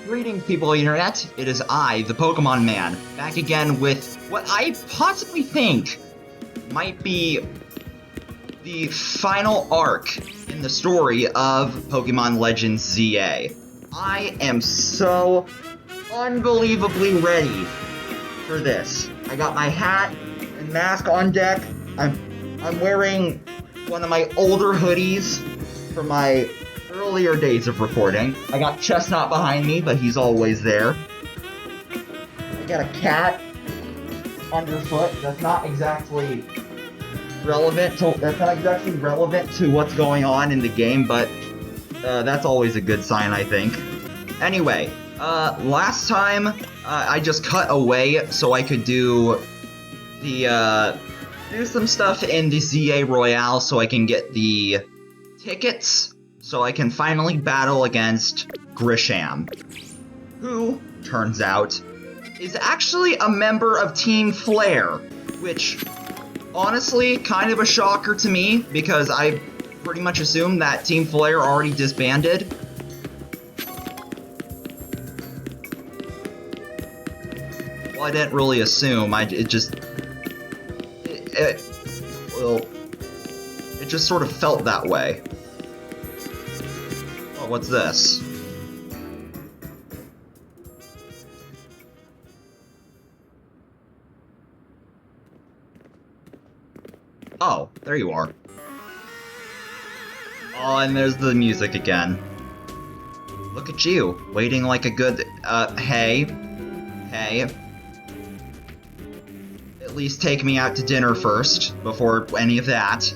Greetings, people of the internet. It is I, the Pokemon Man, back again with what I possibly think might be the final arc in the story of Pokemon Legends ZA. I am so unbelievably ready for this. I got my hat and mask on deck. I'm wearing one of my older hoodies from my earlier days of recording. I got Chestnut behind me, but he's always there. I got a cat underfoot. That's not exactly relevant to what's going on in the game, but that's always a good sign, I think. Anyway, last time I just cut away so I could do some stuff in the ZA Royale so I can get the tickets so I can finally battle against Grisham, who, turns out, is actually a member of Team Flare, which, honestly, kind of a shocker to me, because I pretty much assumed that Team Flare already disbanded. Well, I didn't really assume, it just sort of felt that way. Oh, what's this? Oh, there you are. Oh, and there's the music again. Look at you, waiting like a good, hey. At least take me out to dinner first, before any of that.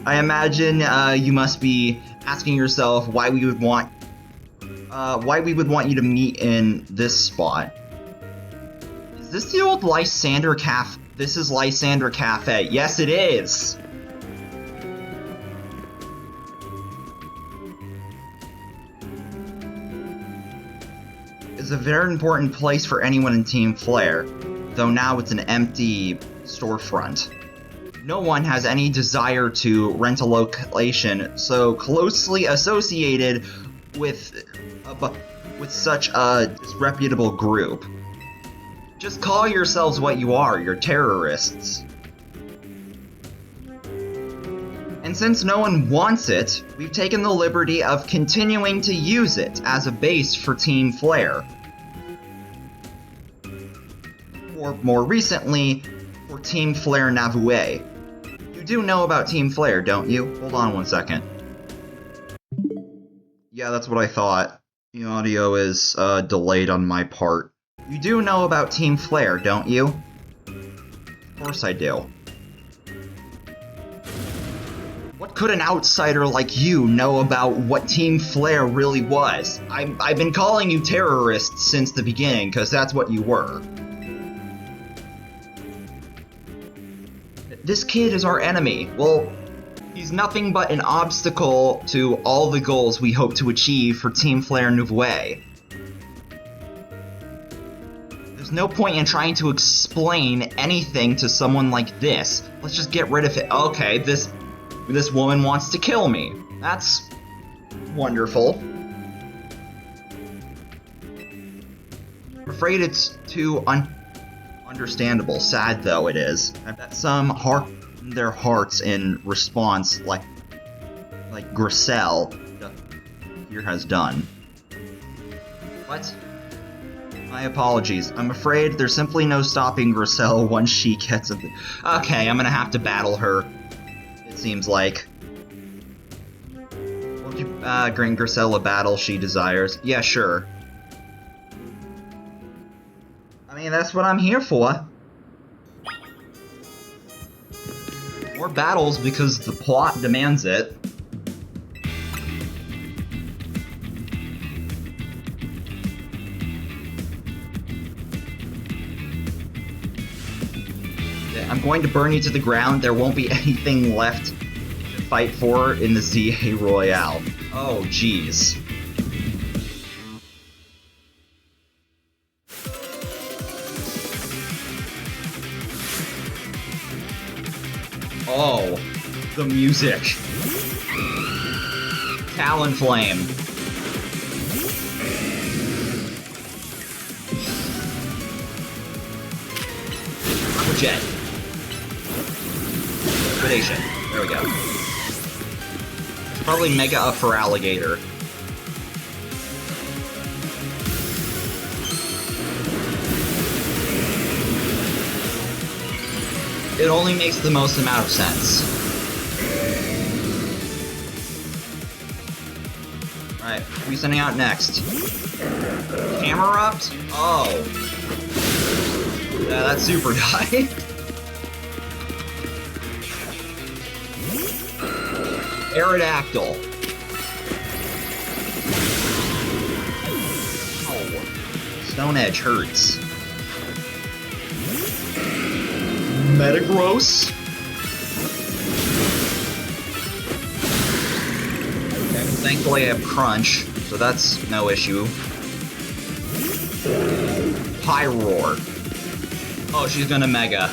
I imagine, you must be asking yourself why we would want you to meet in this spot. Is this the old Lysander Cafe? This is Lysander Cafe. Yes, it is! It's a very important place for anyone in Team Flare, though now it's an empty storefront. No one has any desire to rent a location so closely associated with such a disreputable group. Just call yourselves what you are, you're terrorists. And since no one wants it, we've taken the liberty of continuing to use it as a base for Team Flare. Or more recently, for Team Flare Navue. You do know about Team Flare, don't you? Hold on one second. Yeah, that's what I thought. The audio is delayed on my part. You do know about Team Flare, don't you? Of course I do. What could an outsider like you know about what Team Flare really was? I've been calling you terrorists since the beginning, because that's what you were. This kid is our enemy. Well, he's nothing but an obstacle to all the goals we hope to achieve for Team Flare Navue. There's no point in trying to explain anything to someone like this. Let's just get rid of it. Okay, this woman wants to kill me. That's wonderful. I'm afraid it's too understandable. Sad though it is. I bet some harden their hearts in response, like Grissel here has done. What? My apologies. I'm afraid there's simply no stopping Grissel once she gets it. Okay, I'm gonna have to battle her. It seems like. Won't you grant Grissel a battle she desires? Yeah, sure. I mean, that's what I'm here for. More battles because the plot demands it. I'm going to burn you to the ground. There won't be anything left to fight for in the ZA Royale. Oh, jeez. Oh, the music. Talonflame. Jet. Liquidation. There we go. It's probably Mega up for Alligator. It only makes the most amount of sense. Alright, who are we sending out next? Camerupt? Oh. Yeah, that's super die. Aerodactyl. Oh. Stone Edge hurts. Metagross. Okay, thankfully I have Crunch, so that's no issue. Pyroar. Oh, she's gonna Mega.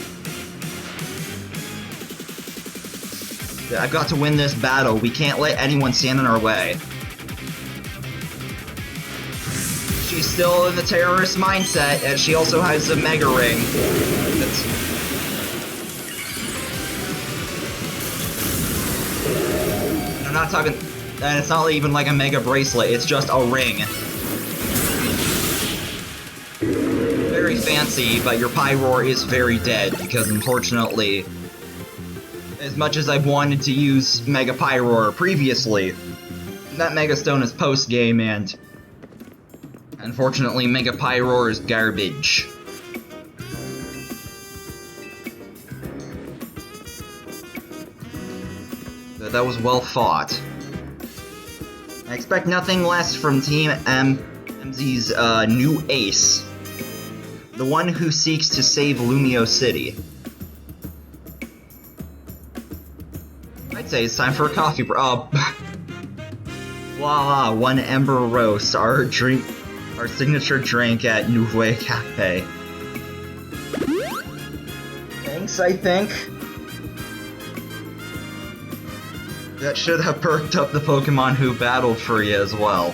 I've got to win this battle. We can't let anyone stand in our way. She's still in the terrorist mindset, and she also has a Mega Ring. I'm not talking... And it's not even like a Mega Bracelet, it's just a ring. Very fancy, but your Pyroar is very dead, because unfortunately... As much as I've wanted to use Mega Pyroar previously, that Mega Stone is post-game, and unfortunately Mega Pyroar is garbage. That was well fought. I expect nothing less from Team MZ's new ace, the one who seeks to save Lumio City. I'd say it's time for a coffee break. Oh, voila! One Ember Roast, our signature drink at Nouveau Cafe. Thanks, I think. That should have perked up the Pokemon who battled for you as well.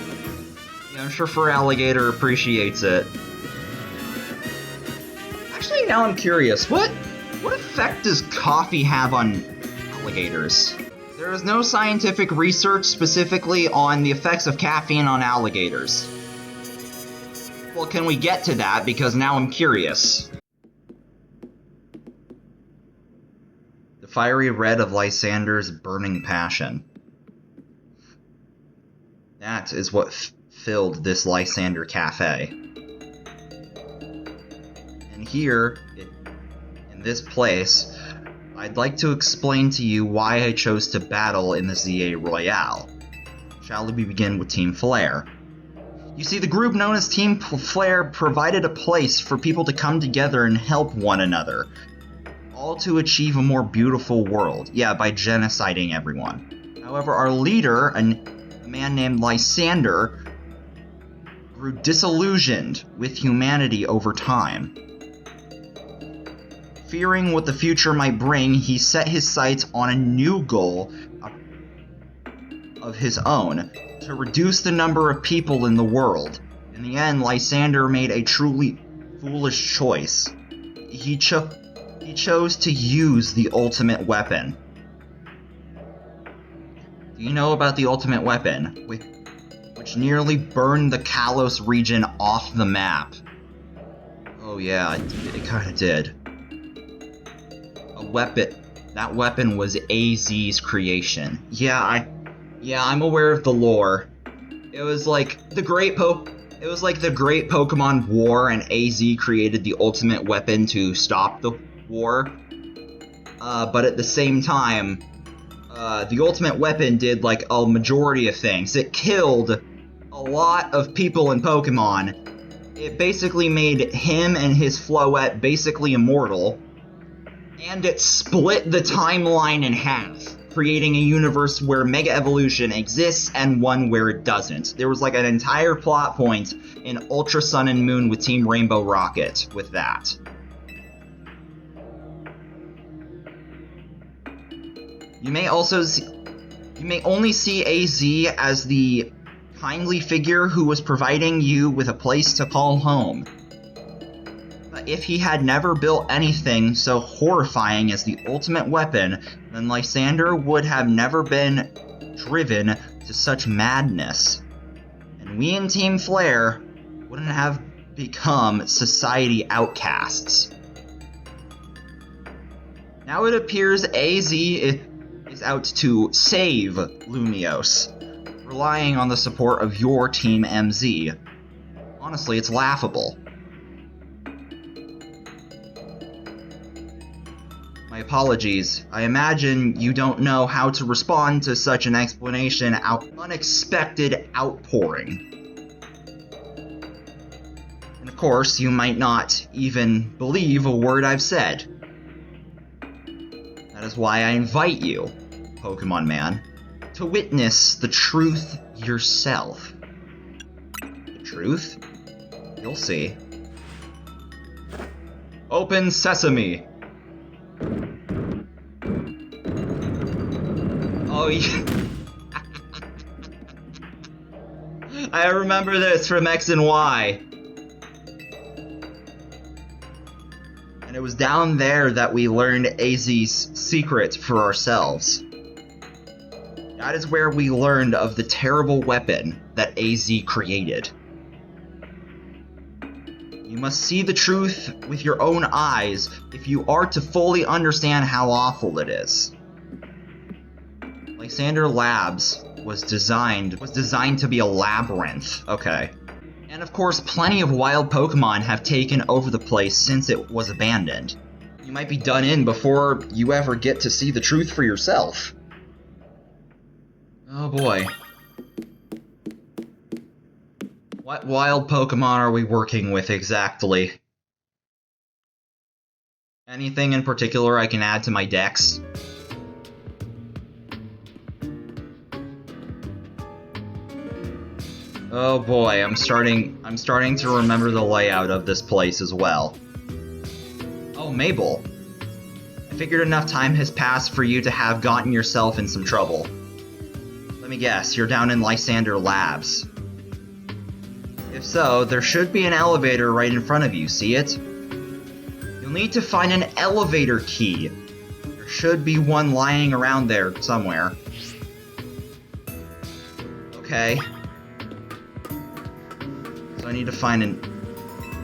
Yeah, I'm sure Feraligatr appreciates it. Actually, now I'm curious. What effect does coffee have on alligators? There is no scientific research specifically on the effects of caffeine on alligators. Well, can we get to that? Because now I'm curious. The fiery red of Lysander's burning passion. That is what filled this Lysander Cafe. And here, in this place, I'd like to explain to you why I chose to battle in the ZA Royale. Shall we begin with Team Flare? You see, the group known as Team Flare provided a place for people to come together and help one another. All to achieve a more beautiful world. Yeah, by genociding everyone. However, our leader, a man named Lysander, grew disillusioned with humanity over time. Fearing what the future might bring, he set his sights on a new goal of his own, to reduce the number of people in the world. In the end, Lysander made a truly foolish choice. He chose to use the ultimate weapon. Do you know about the ultimate weapon, which nearly burned the Kalos region off the map? Oh yeah, it kinda did. That weapon was AZ's creation. Yeah, I'm aware of the lore. It was like the great Pokemon War, and AZ created the ultimate weapon to stop the war. But at the same time, the ultimate weapon did like a majority of things. It killed a lot of people in Pokemon. It basically made him and his Floette basically immortal. And it split the timeline in half, creating a universe where Mega Evolution exists and one where it doesn't. There was like an entire plot point in Ultra Sun and Moon with Team Rainbow Rocket with that. You may only see AZ as the kindly figure who was providing you with a place to call home. But that if he had never built anything so horrifying as the ultimate weapon, then Lysander would have never been driven to such madness. And we in Team Flare wouldn't have become society outcasts. Now it appears AZ is out to save Lumiose, relying on the support of your Team MZ. Honestly, it's laughable. My apologies. I imagine you don't know how to respond to such an unexpected outpouring. And of course, you might not even believe a word I've said. That is why I invite you, Pokemon Man, to witness the truth yourself. The truth? You'll see. Open sesame! Oh, yeah. I remember this from X and Y. And it was down there that we learned AZ's secret for ourselves. That is where we learned of the terrible weapon that AZ created. You must see the truth with your own eyes if you are to fully understand how awful it is. Lysander Labs was designed to be a labyrinth, okay. And of course, plenty of wild Pokemon have taken over the place since it was abandoned. You might be done in before you ever get to see the truth for yourself. Oh boy. What wild Pokemon are we working with exactly? Anything in particular I can add to my decks? Oh boy, I'm starting to remember the layout of this place as well. Oh, Mabel. I figured enough time has passed for you to have gotten yourself in some trouble. Let me guess, you're down in Lysander Labs. If so, there should be an elevator right in front of you, see it? You'll need to find an elevator key. There should be one lying around there somewhere. Okay. So I need to find and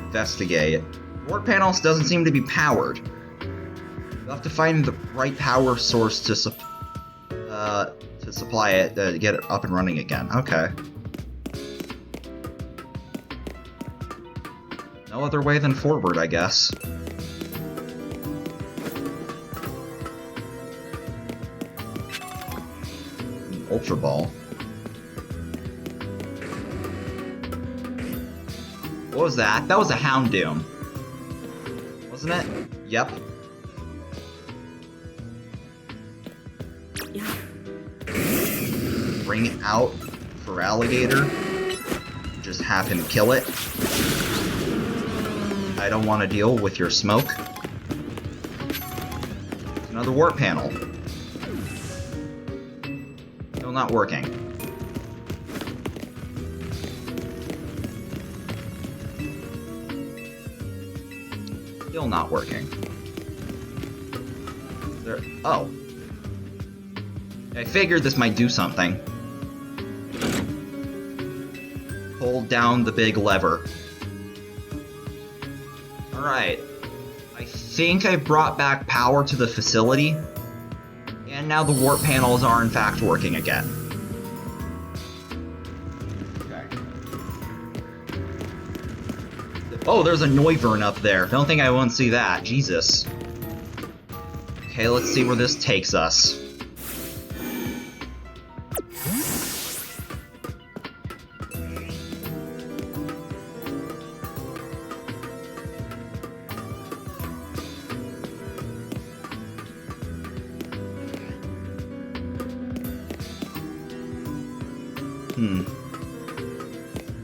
investigate. Warp panels doesn't seem to be powered. You'll have to find the right power source to supply it, to get it up and running again. Okay. No other way than forward, I guess. Ultra Ball. What was that? That was a Houndoom. Wasn't it? Yep. Yeah. Bring out for Alligator. Just have him kill it. I don't want to deal with your smoke. Another warp panel. Still not working. Still not working. There. Oh. I figured this might do something. Hold down the big lever. Alright. I think I brought back power to the facility. And now the warp panels are in fact working again. Okay. Oh, there's a Noivern up there. Don't think I won't see that. Jesus. Okay, let's see where this takes us.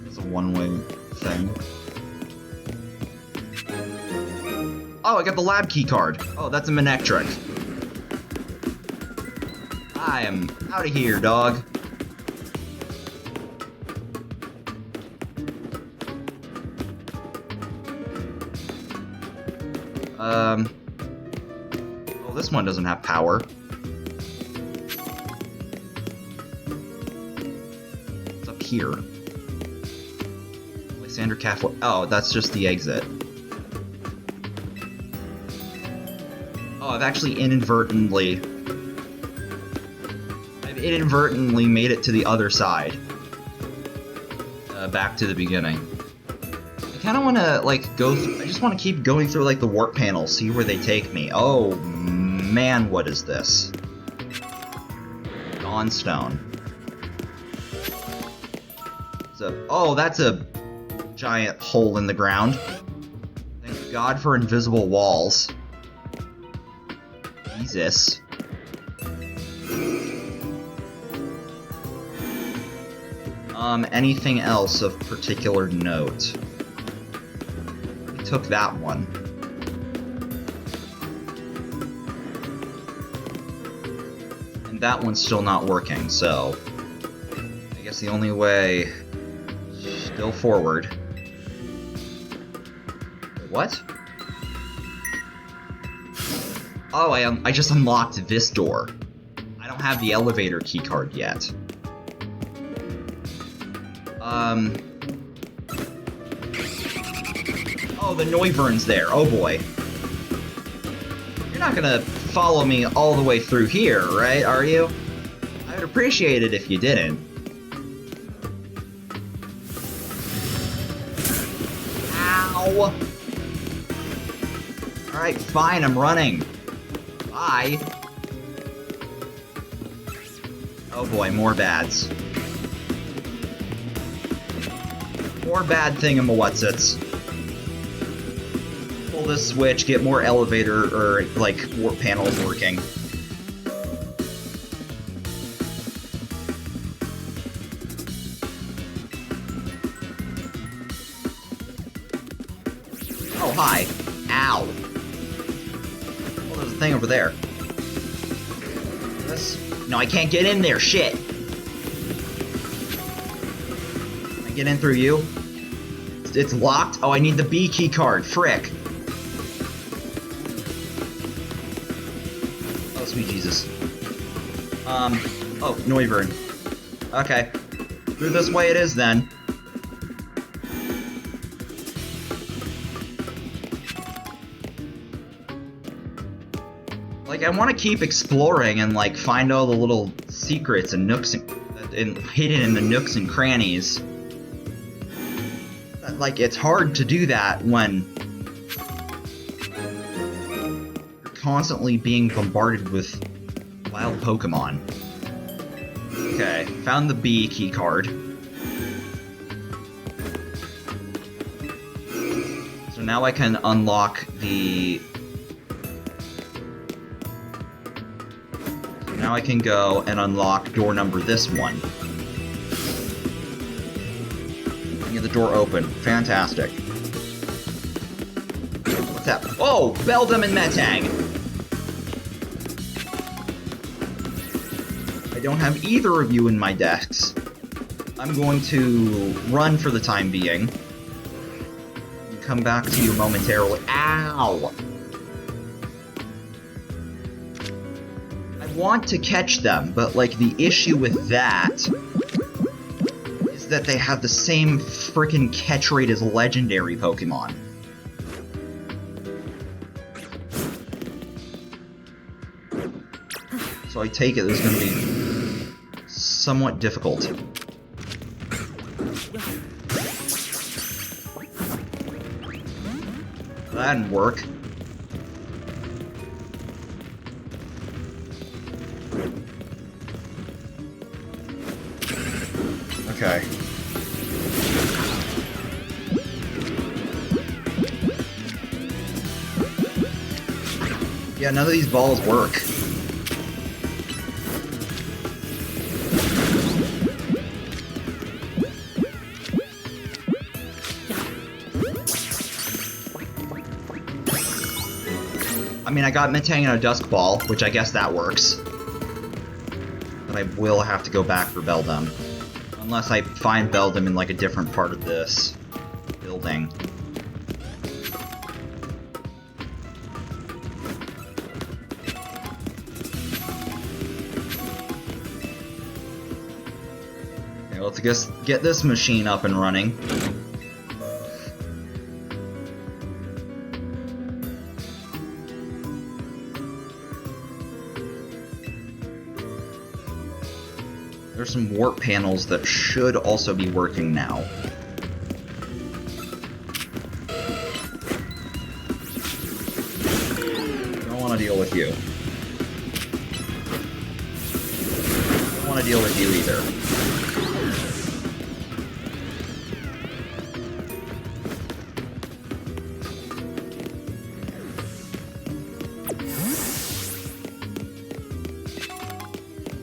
It's a one-way thing. Oh, I got the lab key card. Oh, that's a Manectric. I am out of here, dog. Oh, this one doesn't have power. It's up here. Lysander Cafe. Oh, that's just the exit. Oh, I've actually inadvertently made it to the other side. Back to the beginning. I kind of want to, like, go through... I just want to keep going through, like, the warp panels, see where they take me. Oh, man, what is this? Dawnstone. Oh, that's a giant hole in the ground. Thank God for invisible walls. Jesus. Anything else of particular note? We took that one. And that one's still not working, so... I guess the only way... Still forward. Wait, what? Oh, I just unlocked this door. I don't have the elevator keycard yet. Oh, the Noivern's there. Oh boy. You're not gonna follow me all the way through here, right? Are you? I would appreciate it if you didn't. Ow! Alright, fine, I'm running. Bye. Oh boy, more bads. More bad thingamawhatsits. Pull this switch, get more elevator or like warp panels working. Oh, hi. Ow. Oh, there's a thing over there. This? No, I can't get in there. Shit. Can I get in through you? It's locked? Oh, I need the B key card. Frick. Oh, sweet Jesus. Oh, Noivern. Okay. Through this way it is, then. Like, I want to keep exploring and, like, find all the little secrets and nooks and hidden in the nooks and crannies. Like, it's hard to do that when you're constantly being bombarded with wild Pokemon. Okay, found the B key card. So now I can unlock the... So now I can go and unlock door number this one. Get the door open. Fantastic. What's that? Oh! Beldum and Metang! I don't have either of you in my decks. I'm going to run for the time being. And come back to you momentarily. Ow! I want to catch them, but, like, the issue with that... that they have the same frickin' catch rate as legendary Pokemon. So I take it this is gonna be somewhat difficult. That didn't work. Okay. Yeah, none of these balls work. I mean, I got Metang and a Dusk Ball, which I guess that works. But I will have to go back for Beldum. Unless I find Beldum in, like, a different part of this building. Let's just get this machine up and running. There's some warp panels that should also be working now. Don't want to deal with you. Don't want to deal with you either.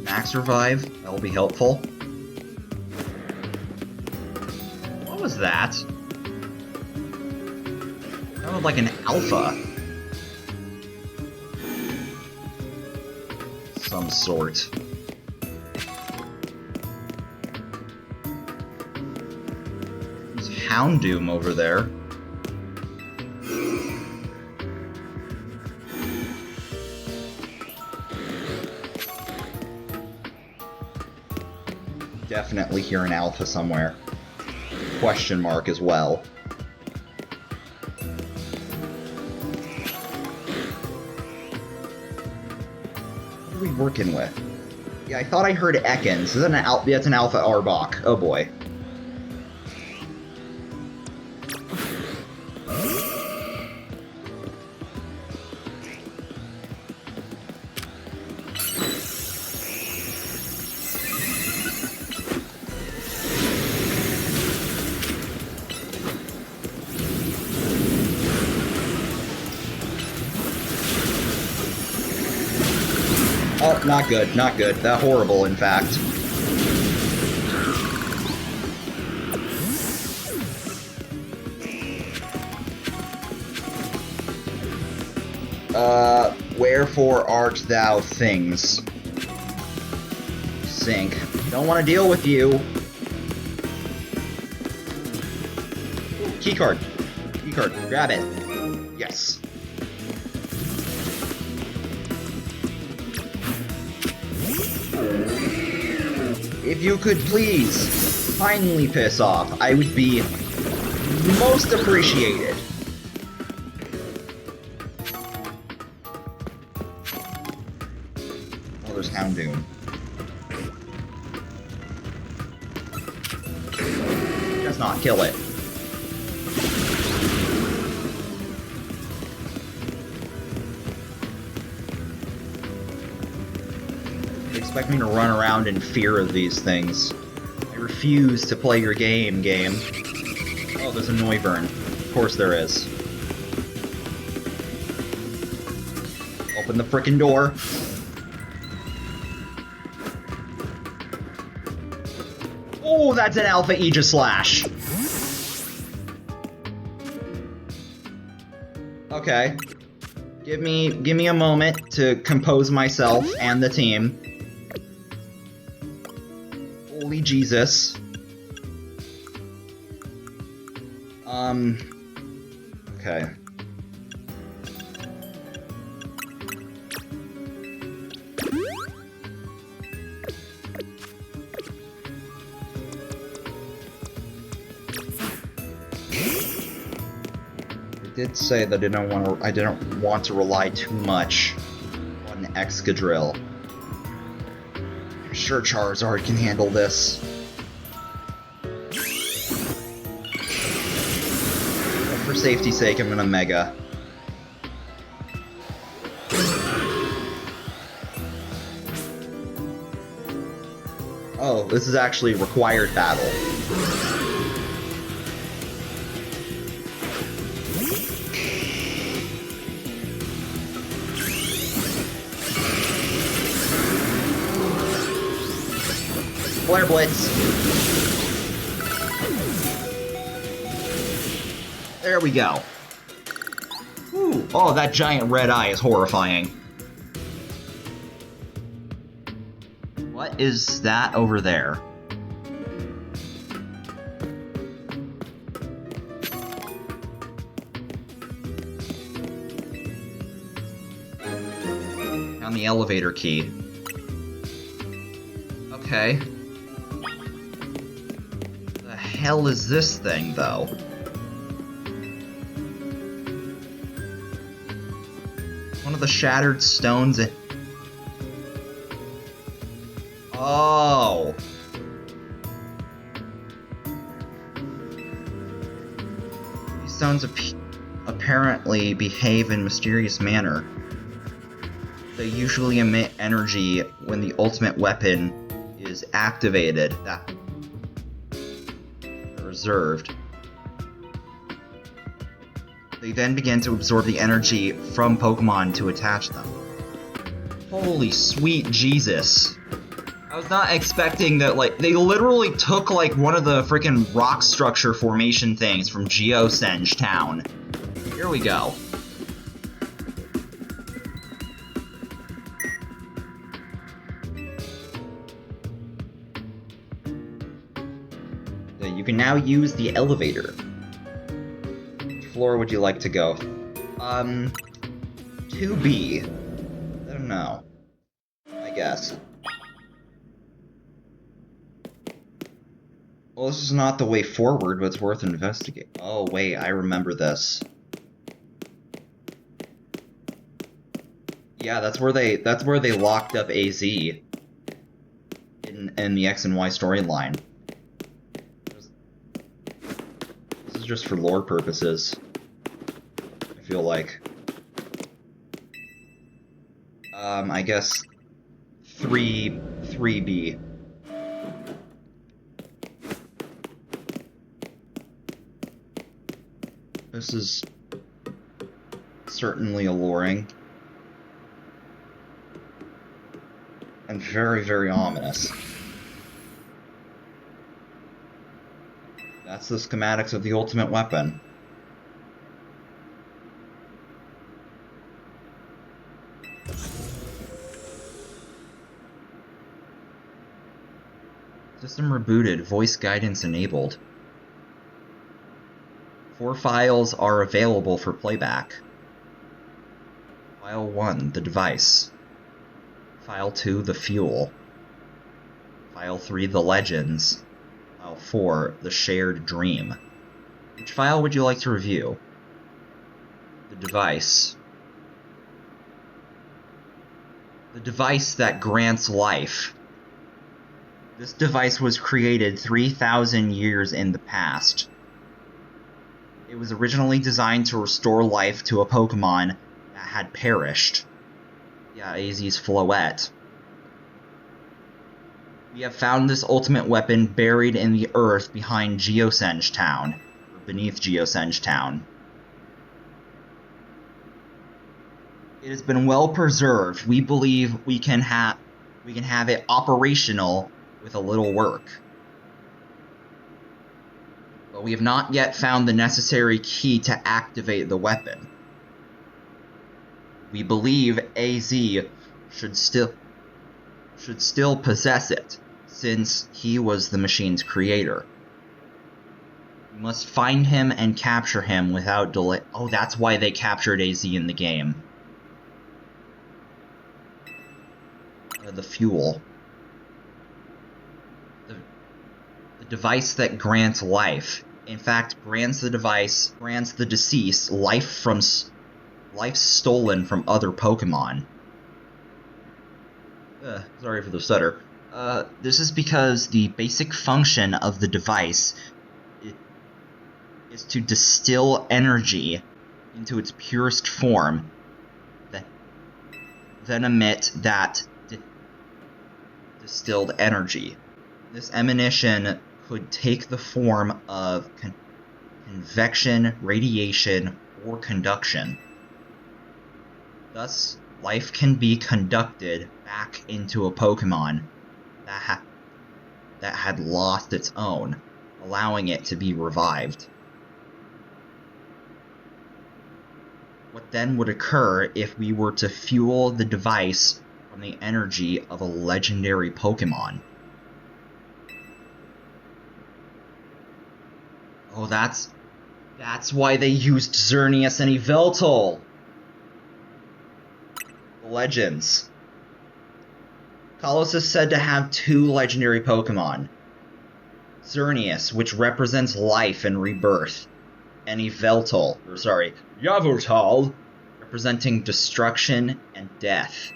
Max revive, that'll be helpful. What was that? That was like an alpha. Some sort. There's Houndoom over there. Definitely hear an alpha somewhere. Question mark as well. What are we working with? Yeah, I thought I heard Ekans. Is that that's an alpha Arbok. Oh boy. Oh, not good, not good. That horrible, in fact. Wherefore art thou things? Sink. Don't want to deal with you. Ooh, keycard. Keycard, grab it. Yes. If you could please finally piss off, I would be most appreciated. Oh, there's Houndoom. Just not kill it. Expect me to run around in fear of these things. I refuse to play your game. Oh, there's a Noivern. Of course there is. Open the frickin' door. Oh, that's an Alpha Aegislash. Okay. Give me a moment to compose myself and the team. Holy Jesus. Okay. I did say that I didn't want to rely too much on Excadrill. I'm sure Charizard can handle this. But for safety's sake, I'm gonna Mega. Oh, this is actually required battle. Flare Blitz. There we go. Ooh. Oh, that giant red eye is horrifying. What is that over there? Found the elevator key. Okay. hell is this thing, though? One of the shattered stones. Oh. These stones apparently behave in a mysterious manner. They usually emit energy when the ultimate weapon is activated. That reserved. They then begin to absorb the energy from Pokemon to attach them. Holy sweet Jesus. I was not expecting that, like, they literally took, like, one of the freaking rock structure formation things from Geosenge Town. Here we go. You can now use the elevator. Which floor would you like to go? 2B. I don't know. I guess. Well, this is not the way forward, but it's worth investigating. Oh, wait, I remember this. Yeah, that's where they locked up AZ in the X and Y storyline. This is just for lore purposes, I feel like. I guess 3B. This is certainly alluring. And very, very ominous. That's the schematics of the ultimate weapon. System rebooted, voice guidance enabled. 4 files are available for playback. File 1, the device. File 2, the fuel. File 3, the legends. File 4, the shared dream. Which file would you like to review? The device. The device that grants life. This device was created 3,000 years in the past. It was originally designed to restore life to a Pokemon that had perished. Yeah, AZ's Floette. We have found this ultimate weapon buried in the earth behind Geosenge Town, or beneath Geosenge Town. It has been well preserved. We believe we can have it operational with a little work. But we have not yet found the necessary key to activate the weapon. We believe AZ should still possess it, since he was the machine's creator. We must find him and capture him without delay. Oh, that's why they captured AZ in the game. The fuel. The device that grants life. In fact, grants the deceased life stolen from other Pokemon. Sorry for the stutter. This is because the basic function of the device is to distill energy into its purest form, then emit that distilled energy. This emanation could take the form of convection, radiation, or conduction. Thus, life can be conducted back into a Pokemon that had lost its own, allowing it to be revived. What then would occur if we were to fuel the device from the energy of a legendary Pokemon? Oh, that's why they used Xerneas and Yveltal. The legends. Kalos is said to have 2 legendary Pokemon. Xerneas, which represents life and rebirth, and Yveltal, representing destruction and death.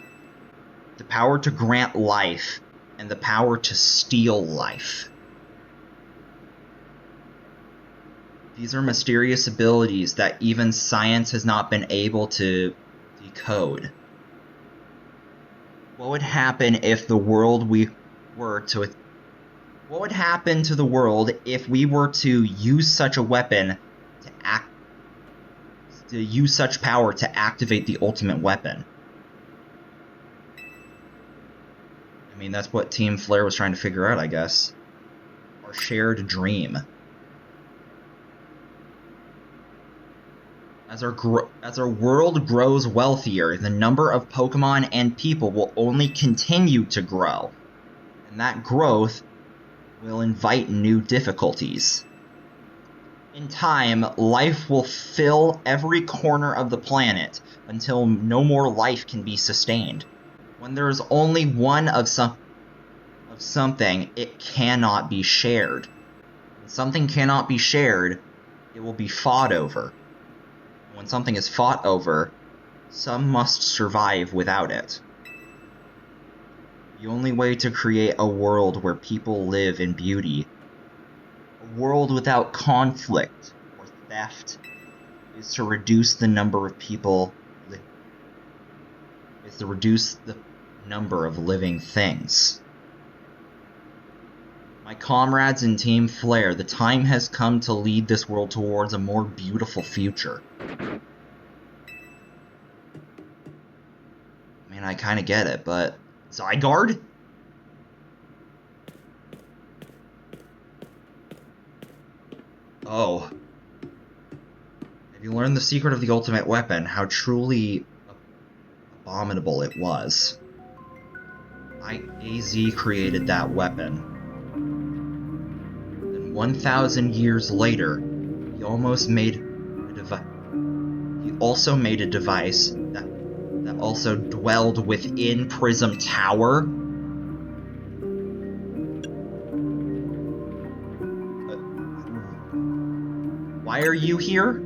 The power to grant life, and the power to steal life. These are mysterious abilities that even science has not been able to decode. What would happen if the world What would happen to the world if we were to use such a weapon to use such power to activate the ultimate weapon? I mean, that's what Team Flare was trying to figure out, I guess. Our shared dream. As our world grows wealthier, the number of Pokemon and people will only continue to grow. And that growth will invite new difficulties. In time, life will fill every corner of the planet until no more life can be sustained. When there is only one of something, it cannot be shared. When something cannot be shared, it will be fought over. When something is fought over, some must survive without it. The only way to create a world where people live in beauty, a world without conflict or theft, is to reduce the number of living things. My comrades in Team Flare, the time has come to lead this world towards a more beautiful future. I mean, I kinda get it, but... Zygarde? Oh. Have you learned the secret of the ultimate weapon? How truly abominable it was. AZ created that weapon. And 1,000 years later, he also made a device that also dwelled within Prism Tower. Why are you here?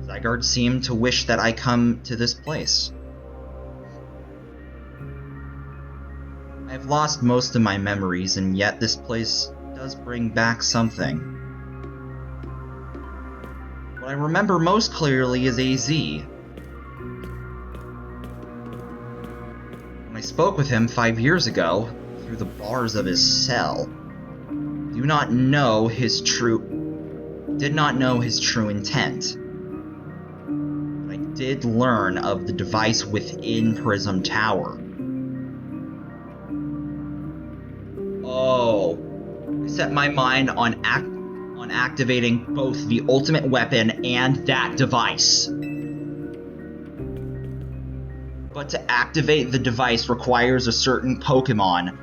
Zygarde seemed to wish that I come to this place. I've lost most of my memories, and yet this place does bring back something. What I remember most clearly is AZ. When I spoke with him 5 years ago, through the bars of his cell, did not know his true intent. But I did learn of the device within Prism Tower. Oh, I set my mind on activating both the ultimate weapon and that device. But to activate the device requires a certain Pokemon,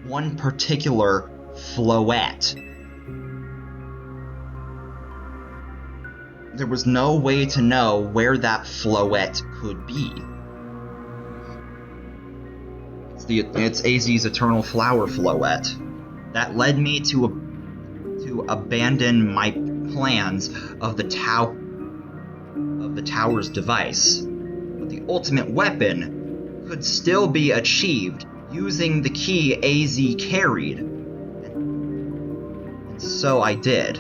one particular Floette. There was no way to know where that Floette could be. It's AZ's Eternal Flower Floette. That led me to abandon my plans of the tower's device. But the ultimate weapon could still be achieved using the key AZ carried. And so I did.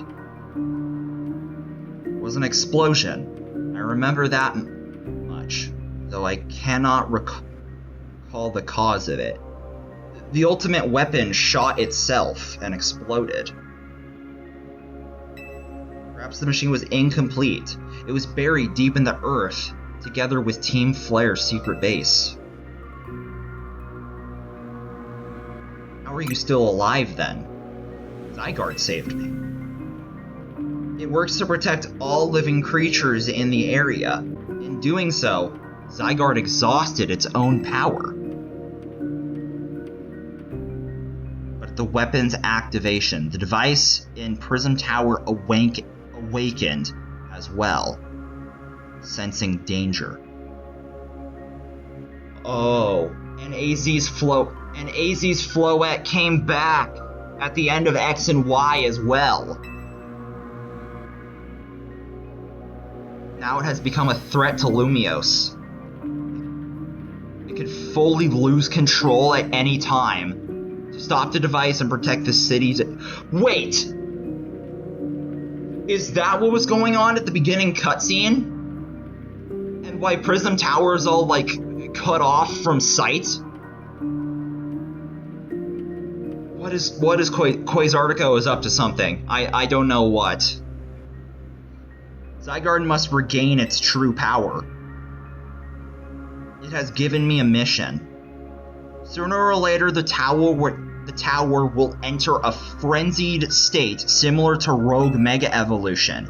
It was an explosion. I remember that much, though I cannot recall the cause of it. The ultimate weapon shot itself and exploded. Perhaps the machine was incomplete. It was buried deep in the earth, together with Team Flare's secret base. How are you still alive then? Zygarde saved me. It works to protect all living creatures in the area. In doing so, Zygarde exhausted its own power. But the weapon's activation, the device in Prism Tower awakened as well, sensing danger. Oh, and AZ's And AZ's Floette came back at the end of X and Y as well. Now it has become a threat to Lumiose. It could fully lose control at any time to stop the device and protect the city's... Wait! Is that what was going on at the beginning cutscene? And why Prism Tower is all, like, cut off from sight? What is Quasartico is up to something. I don't know what. Zygarde must regain its true power. It has given me a mission. Sooner or later, the tower will enter a frenzied state similar to Rogue Mega Evolution.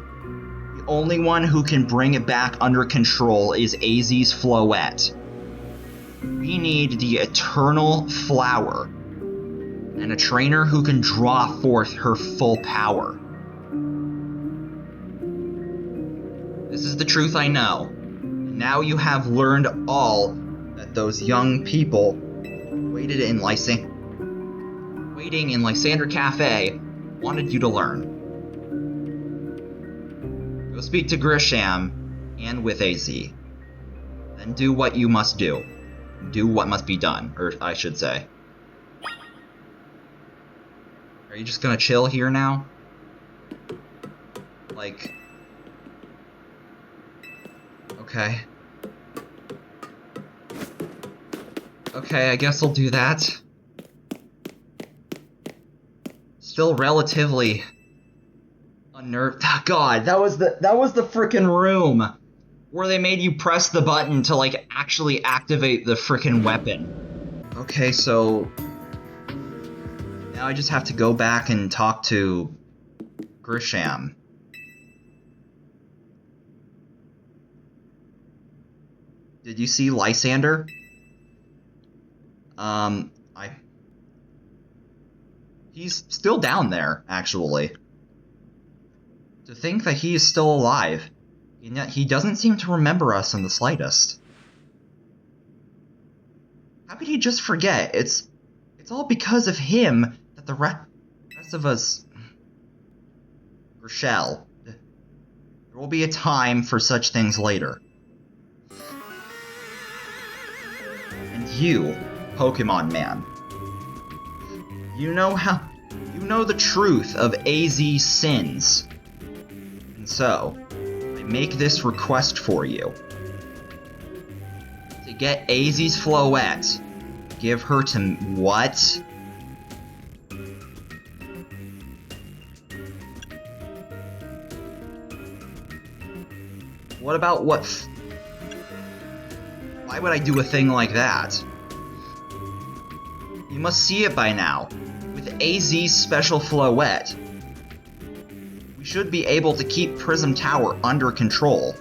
The only one who can bring it back under control is AZ's Floette. We need the Eternal Flower, and a trainer who can draw forth her full power. This is the truth I know. And now you have learned all that those young people waiting in Lysander Cafe wanted you to learn. Go speak to Grisham and with AZ. Then do what you must do. Do what must be done, or I should say. Are you just gonna chill here now? Like... Okay. Okay, I guess I'll do that. Still relatively unnerved. Oh, God, that was the frickin' room where they made you press the button to, like, actually activate the frickin' weapon. Okay, so now I just have to go back and talk to Grisham. Did you see Lysander? He's still down there, actually. To think that he is still alive, and yet he doesn't seem to remember us in the slightest. How could he just forget? It's all because of him that the rest of us... Rochelle. There will be a time for such things later. And you, Pokemon Man. You know the truth of AZ's sins. And so, I make this request for you. To get AZ's Floette, give her to what? What about what? Why would I do a thing like that? You must see it by now. With AZ's special Floette, we should be able to keep Prism Tower under control.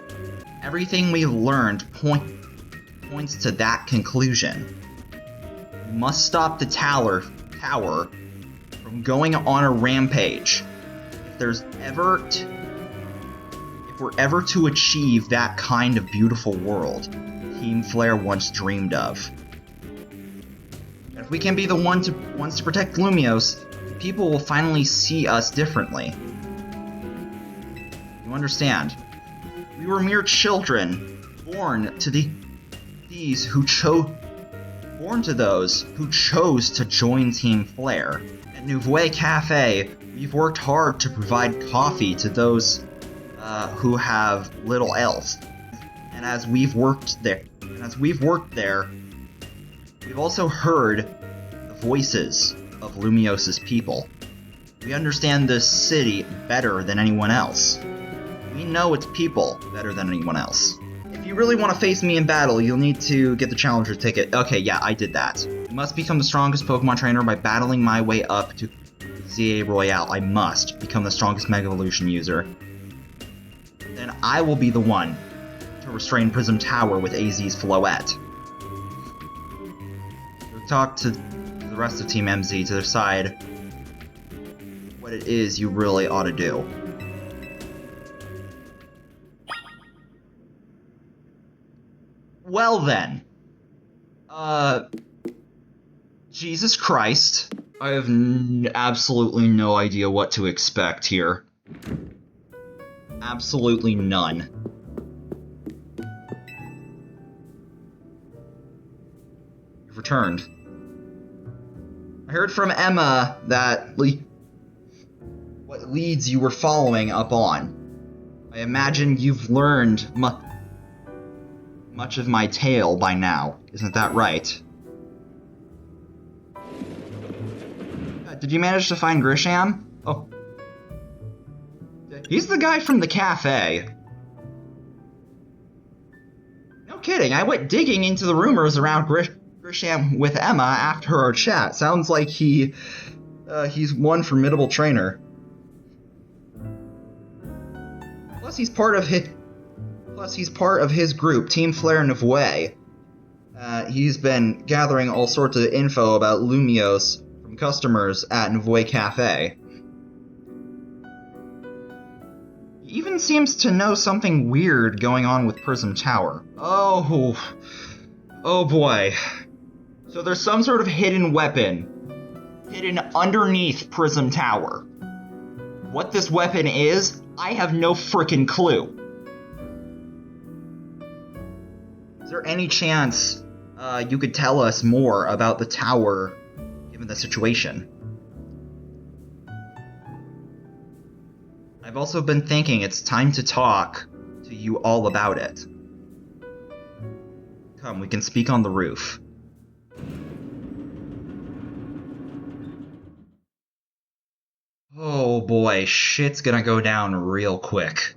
Everything we've learned points to that conclusion. We must stop the tower from going on a rampage. If we're ever to achieve that kind of beautiful world Team Flare once dreamed of. And if we can be the ones to protect Lumiose, people will finally see us differently. You understand? We were mere children, born to those who chose to join Team Flare. At Nouvelle Cafe, we've worked hard to provide coffee to those who have little else. And as we've worked there, we've also heard the voices of Lumiose's people. We understand this city better than anyone else. We know its people better than anyone else. If you really want to face me in battle, you'll need to get the Challenger ticket. Okay, yeah, I did that. I must become the strongest Pokemon trainer by battling my way up to ZA Royale. I must become the strongest Mega Evolution user. Then I will be the one to restrain Prism Tower with AZ's Floette. We'll talk to the rest of Team MZ to decide what it is you really ought to do. Well then. Jesus Christ. I have absolutely no idea what to expect here. Absolutely none. You've returned. I heard from Emma that what leads you were following up on. I imagine you've learned much of my tale by now. Isn't that right? Did you manage to find Grisham? Oh. He's the guy from the cafe. No kidding, I went digging into the rumors around Grisham with Emma after our chat. Sounds like he's one formidable trainer. Plus he's part of his group, Team Flare Navue. He's been gathering all sorts of info about Lumios from customers at Navue Cafe. He even seems to know something weird going on with Prism Tower. Oh boy. So there's some sort of hidden weapon hidden underneath Prism Tower. What this weapon is, I have no frickin' clue. Is there any chance you could tell us more about the tower, given the situation? I've also been thinking it's time to talk to you all about it. Come, we can speak on the roof. Oh boy, shit's gonna go down real quick.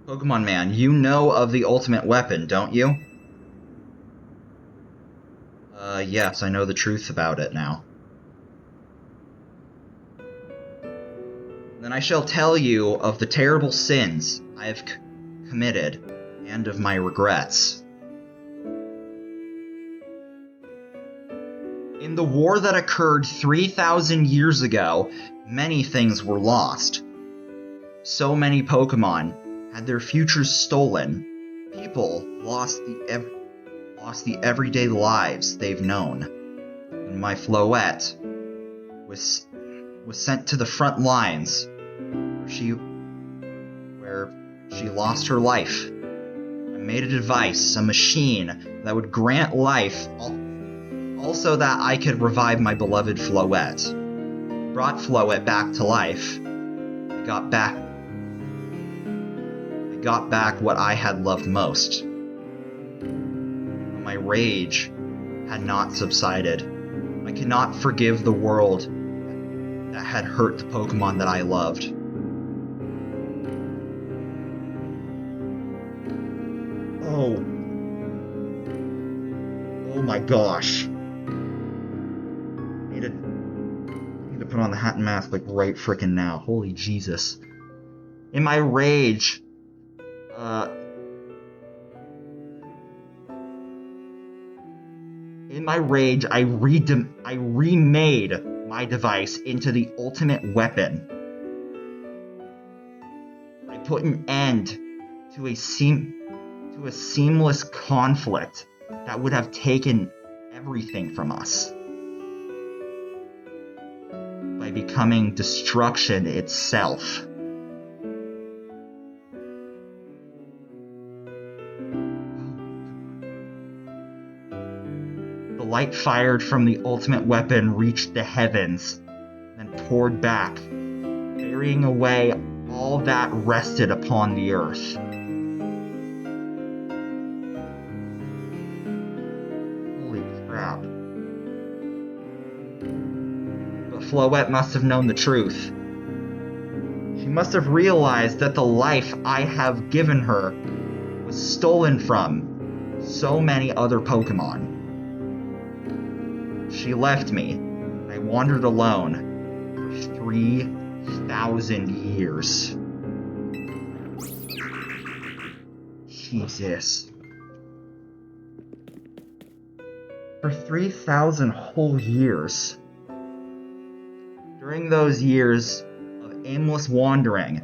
Pokemon Man, you know of the ultimate weapon, don't you? Yes, I know the truth about it now. Then I shall tell you of the terrible sins I have committed, and of my regrets. In the war that occurred 3,000 years ago, many things were lost. So many Pokemon had their futures stolen. People lost the everyday lives they've known. And my Floette was sent to the front lines, where she lost her life. I made a device, a machine that would grant life, also that I could revive my beloved Floette. Brought Floette back to life. I got back what I had loved most. My rage had not subsided. I cannot forgive the world that had hurt the Pokemon that I loved. Oh my gosh. I need to put on the hat and mask like right frickin' now. Holy Jesus. In my rage, I remade my device into the ultimate weapon. I put an end to a seamless conflict that would have taken everything from us by becoming destruction itself. The light fired from the ultimate weapon reached the heavens, then poured back, burying away all that rested upon the earth. Holy crap. But Floette must have known the truth. She must have realized that the life I have given her was stolen from so many other Pokemon. She left me, and I wandered alone for 3,000 years. Jesus. For 3,000 whole years. During those years of aimless wandering,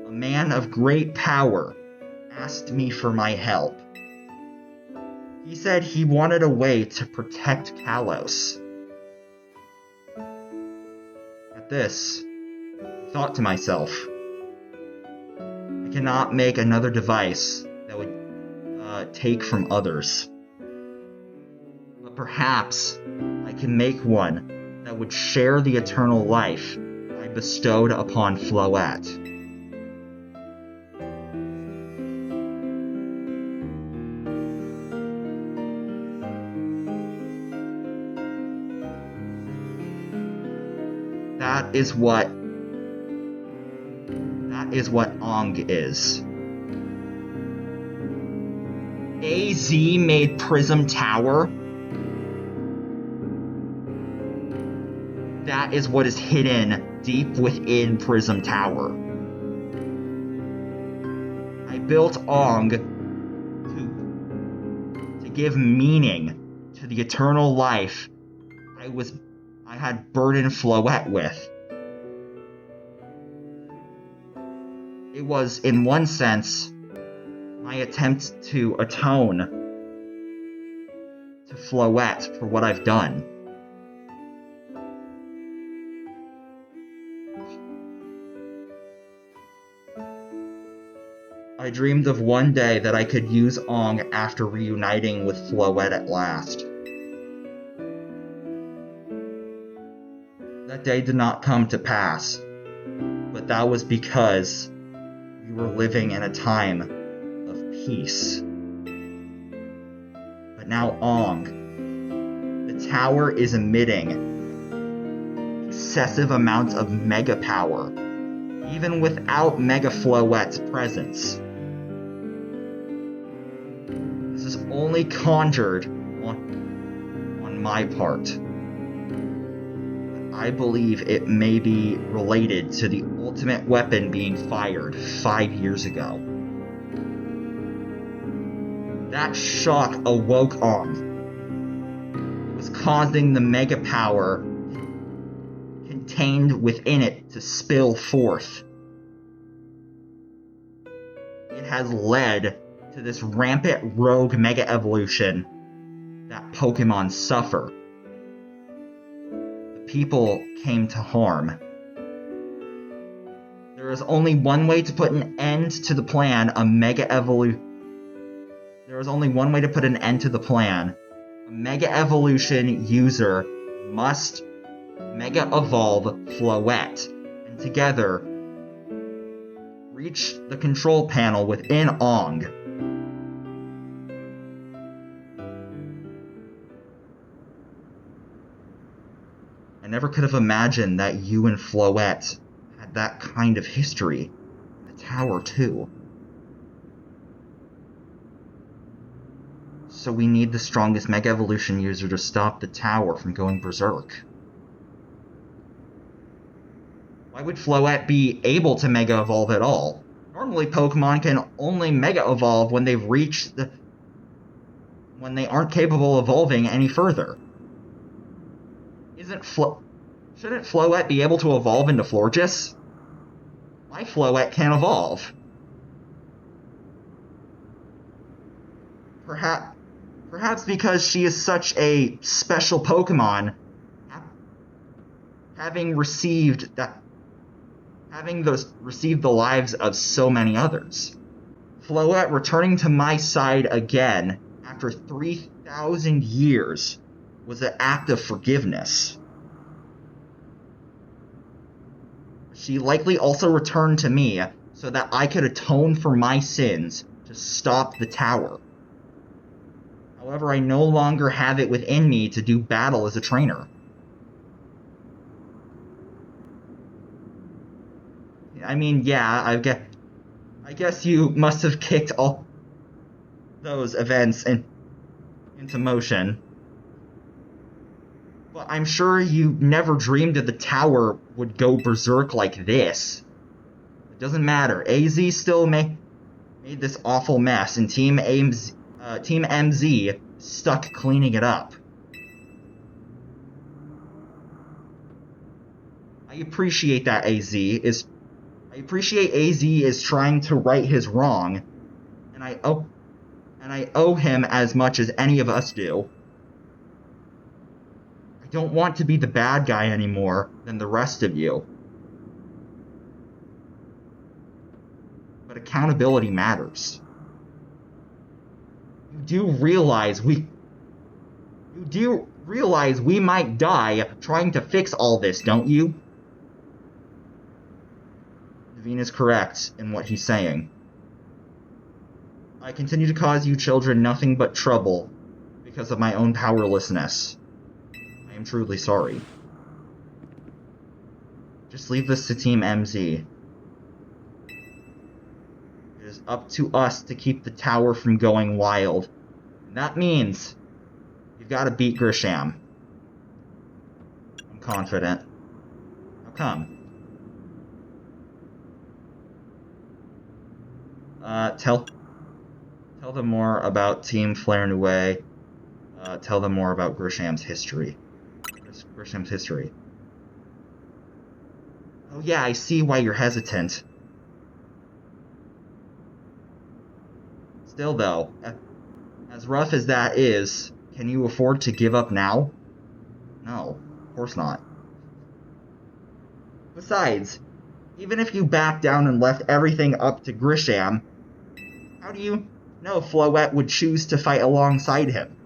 a man of great power asked me for my help. He said he wanted a way to protect Kalos. At this, I thought to myself, I cannot make another device that would take from others. But perhaps I can make one that would share the eternal life I bestowed upon Floette. That is what Ong is. AZ made Prism Tower. That is what is hidden deep within Prism Tower. I built Ong to give meaning to the eternal life I had burdened Floette with. It was, in one sense, my attempt to atone to Floette for what I've done. I dreamed of one day that I could use Ong after reuniting with Floette at last. That day did not come to pass, but that was because we were living in a time of peace. But now Ong, the tower is emitting excessive amounts of mega power, even without Mega Floette's presence. This is only conjured on my part. I believe it may be related to the ultimate weapon being fired 5 years ago. That shock awoke Ong. It was causing the mega power contained within it to spill forth. It has led to this rampant rogue mega evolution that Pokemon suffer. People came to harm. There is only one way to put an end to the plan, There is only one way to put an end to the plan. A Mega Evolution user must Mega Evolve Floette, and together reach the control panel within Ong. I never could have imagined that you and Floette had that kind of history. The tower, too. So we need the strongest Mega Evolution user to stop the tower from going berserk. Why would Floette be able to Mega Evolve at all? Normally Pokemon can only Mega Evolve when they've reached when they aren't capable of evolving any further. Shouldn't Floette be able to evolve into Florges? Why Floette can't evolve? Perhaps because she is such a special Pokemon, having received the lives of so many others. Floette returning to my side again after 3,000 years was an act of forgiveness. She likely also returned to me so that I could atone for my sins to stop the tower. However, I no longer have it within me to do battle as a trainer. I mean, yeah, I guess you must have kicked all those events into motion. But I'm sure you never dreamed that the tower would go berserk like this. It doesn't matter. AZ still made this awful mess, and Team MZ stuck cleaning it up. I appreciate that AZ is trying to right his wrong, and I And I owe him as much as any of us do. I don't want to be the bad guy anymore than the rest of you. But accountability matters. You do realize we might die trying to fix all this, don't you? Naveen is correct in what he's saying. I continue to cause you children nothing but trouble because of my own powerlessness. I am truly sorry. Just leave this to Team MZ. It is up to us to keep the tower from going wild. And that means you've got to beat Grisham. I'm confident. How come? Tell them more about Team Flare Noué. Tell them more about Grisham's history. Grisham's history. Oh yeah, I see why you're hesitant. Still though, as rough as that is, can you afford to give up now? No, of course not. Besides, even if you backed down and left everything up to Grisham, how do you know Floette would choose to fight alongside him?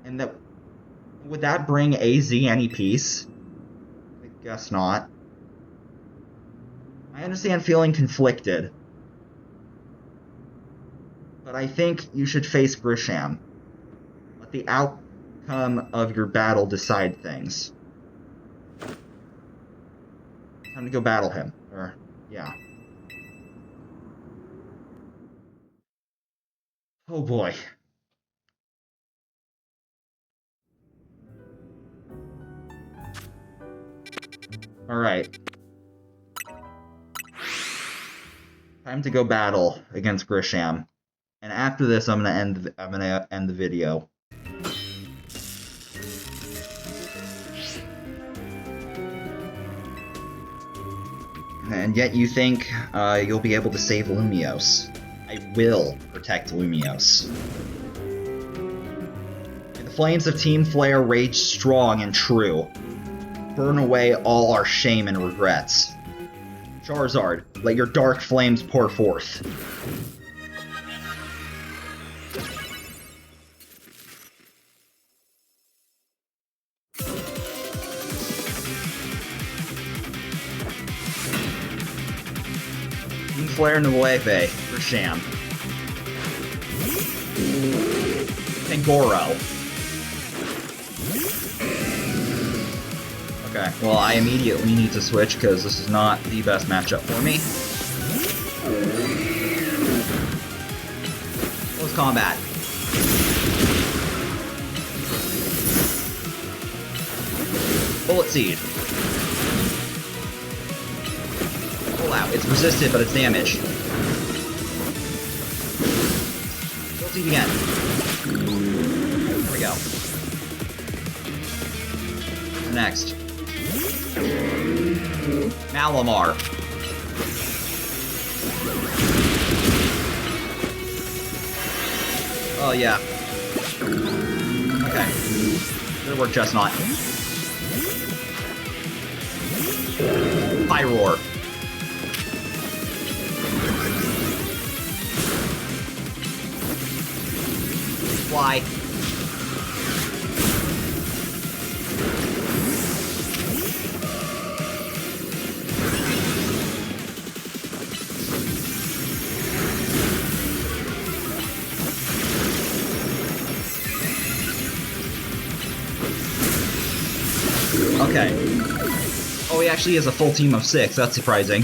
And that would that bring AZ any peace? I guess not. I understand feeling conflicted, but I think you should face Grisham. Let the outcome of your battle decide things. Time to go battle him. Yeah. Oh boy. Alright. Time to go battle against Grisham. And after this, I'm gonna end the video. And yet you think you'll be able to save Lumiose. I will protect Lumiose. May the flames of Team Flare rage strong and true. Burn away all our shame and regrets. Charizard, let your dark flames pour forth. Team Flare Nueve, Grisham. Pangoro. Okay, well, I immediately need to switch because this is not the best matchup for me. Close combat. Bullet Seed. Pull out. It's resisted, but it's damaged. Bullet Seed again. There we go. Next. Malamar. Oh, yeah. Okay. Good work, Chestnut. Pyroar. Fly. Okay. Oh, he actually has a full team of 6. That's surprising.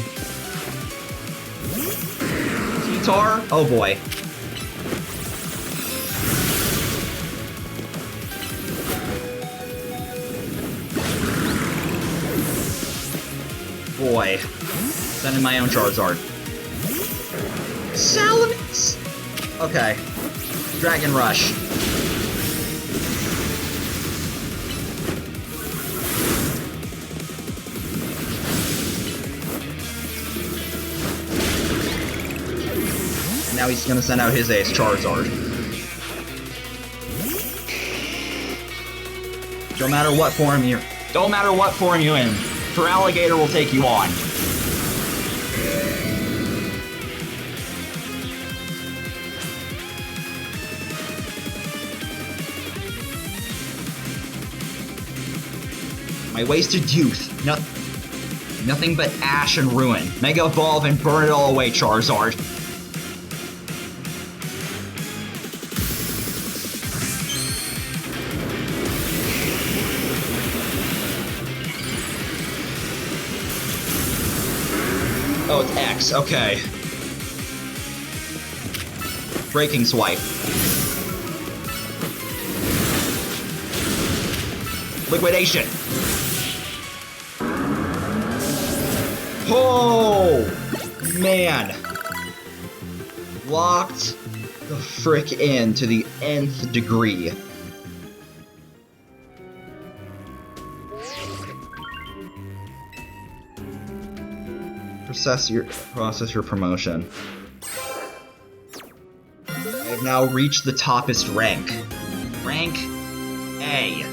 T-Tar? Oh boy. Boy. Send in my own Charizard. Salamence! Okay. Dragon Rush. now he's gonna send out his ace, Charizard. Don't matter what form you're in, Feraligatr will take you on. My wasted youth. Nothing but ash and ruin. Mega Evolve and burn it all away, Charizard. Oh, it's X. Okay. Breaking Swipe. Liquidation. Oh, man. Locked the frick in to the nth degree. Process your promotion. I have now reached the toppest rank. Rank A.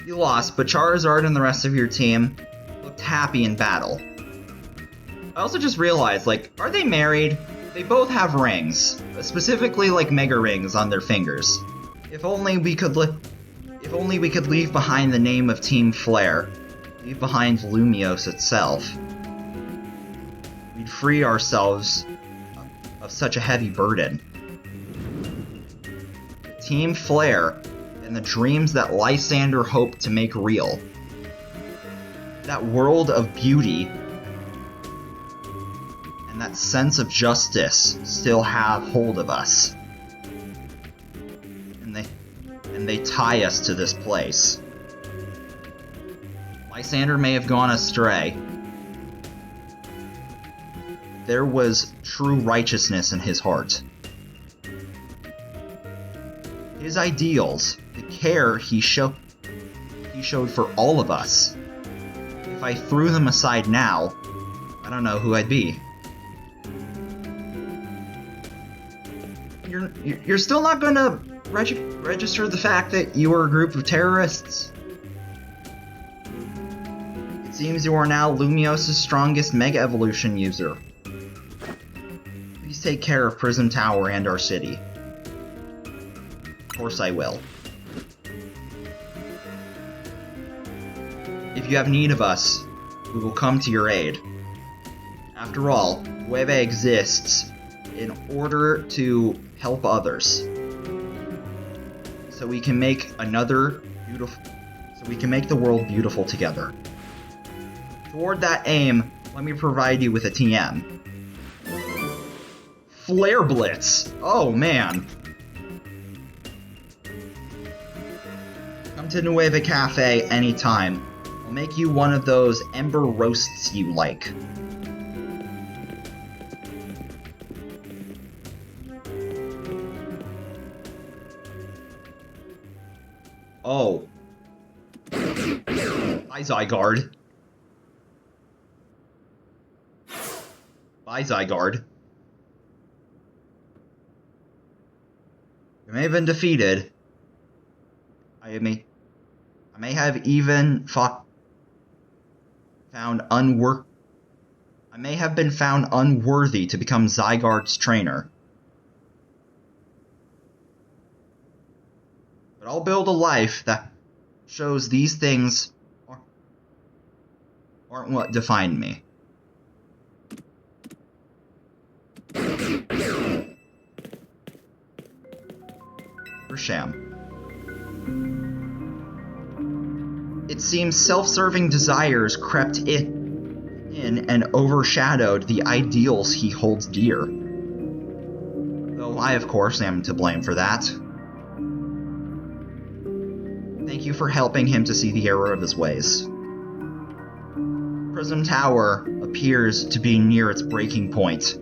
You lost, but Charizard and the rest of your team looked happy in battle. I also just realized, like, are they married? They both have rings, specifically like Mega Rings on their fingers. If only we could leave behind the name of Team Flare, leave behind Lumiose itself. We'd free ourselves of such a heavy burden. Team Flare and the dreams that Lysander hoped to make real. That world of beauty and that sense of justice still have hold of us. And they tie us to this place. Lysander may have gone astray. There was true righteousness in his heart. His ideals, the care he showed for all of us. If I threw them aside now, I don't know who I'd be. You're still not gonna register the fact that you are a group of terrorists? It seems you are now Lumiose's strongest Mega Evolution user. Please take care of Prism Tower and our city. Of course I will. If you have need of us, we will come to your aid. After all, Nueve exists in order to help others. So we can make the world beautiful together. Toward that aim, let me provide you with a TM. Flare Blitz! Oh man! Come to Nueve Cafe anytime. I'll make you one of those ember roasts you like. Oh. Bye, Zygarde. Bye, Zygarde. You may have been defeated. I may have even I may have been found unworthy to become Zygarde's trainer. But I'll build a life that shows these things aren't what defined me. Sham. It seems self-serving desires crept in and overshadowed the ideals he holds dear. Though I, of course, am to blame for that. Thank you for helping him to see the error of his ways. Prism Tower appears to be near its breaking point.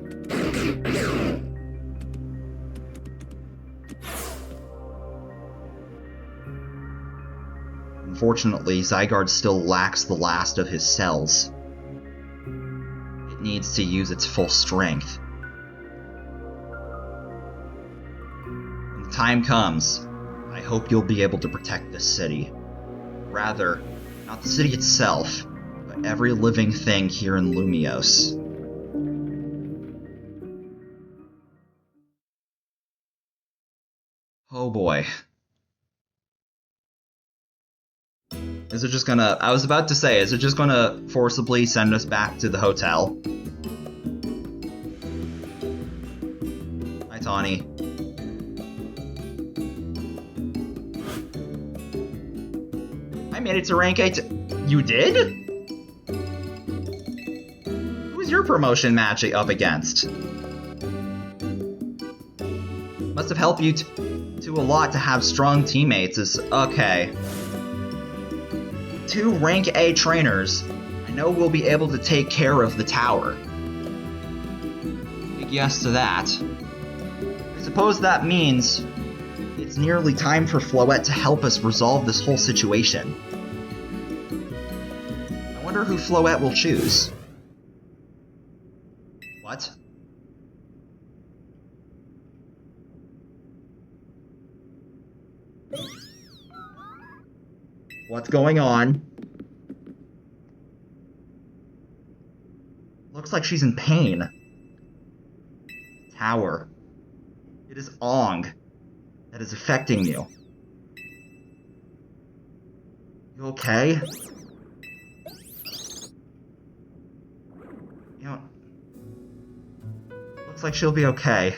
Unfortunately, Zygarde still lacks the last of his cells. needs to use its full strength. When the time comes, I hope you'll be able to protect this city. Rather, not the city itself, but every living thing here in Lumiose. Oh boy. Is it just gonna... I was about to say, is it just gonna forcibly send us back to the hotel? Hi, Tawny. I made it to rank 8. You did? Who's your promotion match up against? Must have helped you to a lot to have strong teammates. Okay. 2 rank A trainers. I know we'll be able to take care of the tower. Big yes to that. I suppose that means it's nearly time for Floette to help us resolve this whole situation. I wonder who Floette will choose. What? What's going on? Looks like she's in pain. Tower. It is Ong that is affecting you. You okay? You know, looks like she'll be okay.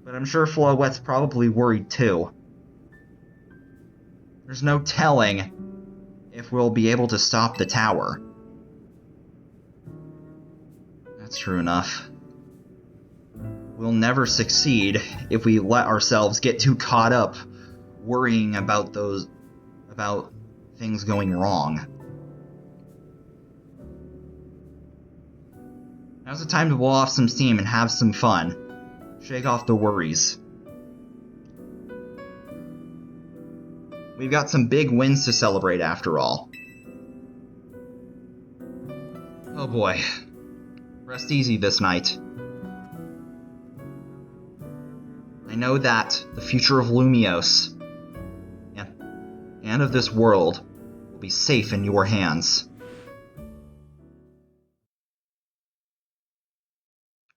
But I'm sure Floette's probably worried too. There's no telling if we'll be able to stop the tower. That's true enough. We'll never succeed if we let ourselves get too caught up worrying about things going wrong. Now's the time to blow off some steam and have some fun. Shake off the worries. We've got some big wins to celebrate after all. Oh boy. Rest easy this night. I know that the future of Lumiose and of this world will be safe in your hands.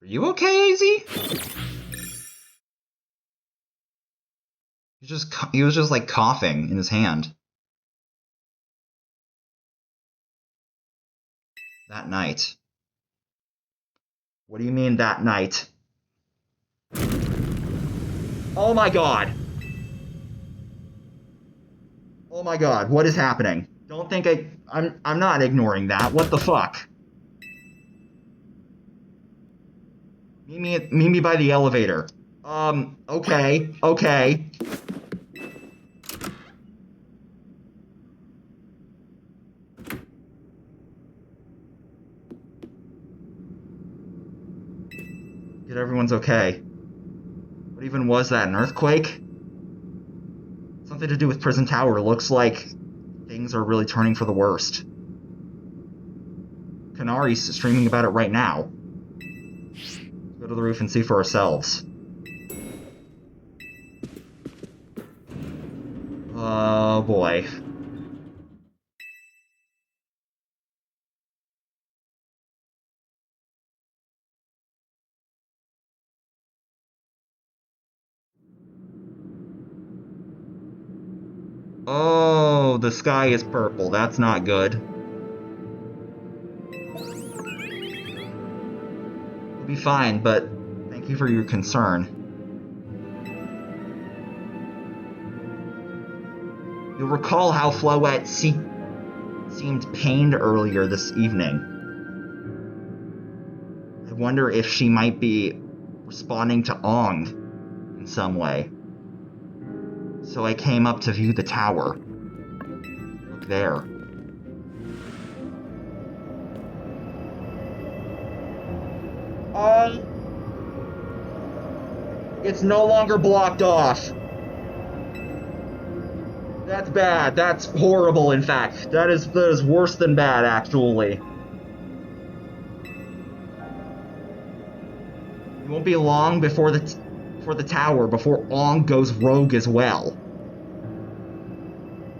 Are you okay, AZ? He was just like coughing in his hand. That night. What do you mean that night? Oh my god! Oh my god, what is happening? Don't think I'm not ignoring that. What the fuck? Meet me by the elevator. Okay. Good, everyone's okay. What even was that, an earthquake? Something to do with Prison Tower. Looks like things are really turning for the worst. Kanari's streaming about it right now. Go to the roof and see for ourselves. Oh boy. Oh, the sky is purple. That's not good. We'll be fine, but thank you for your concern. You'll recall how Floette seemed pained earlier this evening. I wonder if she might be responding to Ong in some way. So I came up to view the tower. Look there. It's no longer blocked off. That's bad. That's horrible, in fact. That is worse than bad, actually. won't be long before the tower, before Ong goes rogue as well.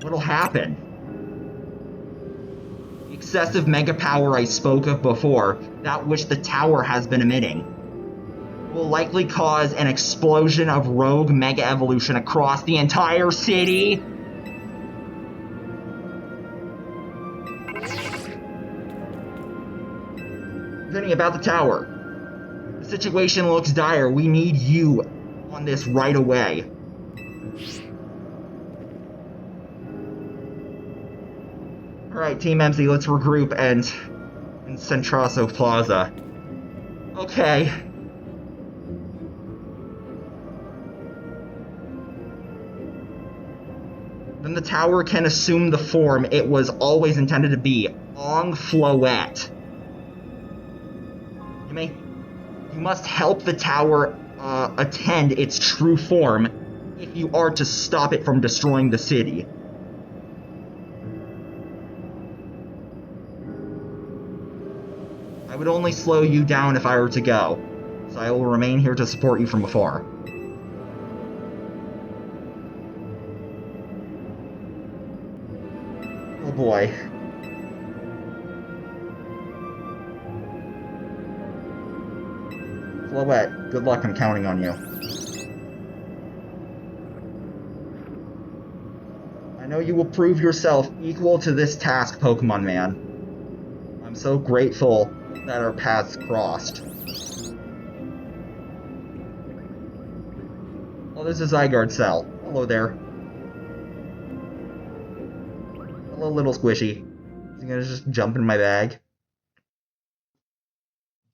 What'll happen? The excessive mega power I spoke of before, that which the tower has been emitting, will likely cause an explosion of rogue mega evolution across the entire city. Vinny, about the tower. The situation looks dire. We need you on this right away. Alright, Team MC, let's regroup and in Centraso Plaza. Okay. Then the tower can assume the form it was always intended to be, Ong Floette. You must help the tower attend its true form if you are to stop it from destroying the city. I would only slow you down if I were to go, so I will remain here to support you from afar. Oh boy. Floette, good luck, I'm counting on you. I know you will prove yourself equal to this task, Pokemon Man. I'm so grateful that our paths crossed. Oh, this is Zygarde Cell. Hello there. Hello, little squishy. Is he gonna just jump in my bag?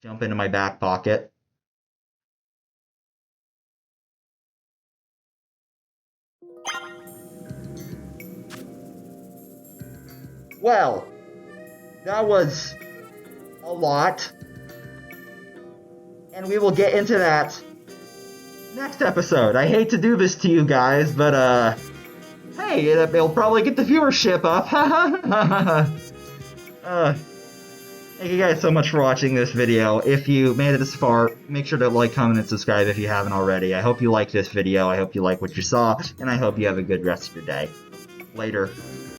Jump into my back pocket. Well, that was a lot, and we will get into that next episode. I hate to do this to you guys, but hey, it'll probably get the viewership up. Thank you guys so much for watching this video. If you made it this far, make sure to like, comment, and subscribe if you haven't already. I hope you liked this video, I hope you like what you saw, and I hope you have a good rest of your day. Later.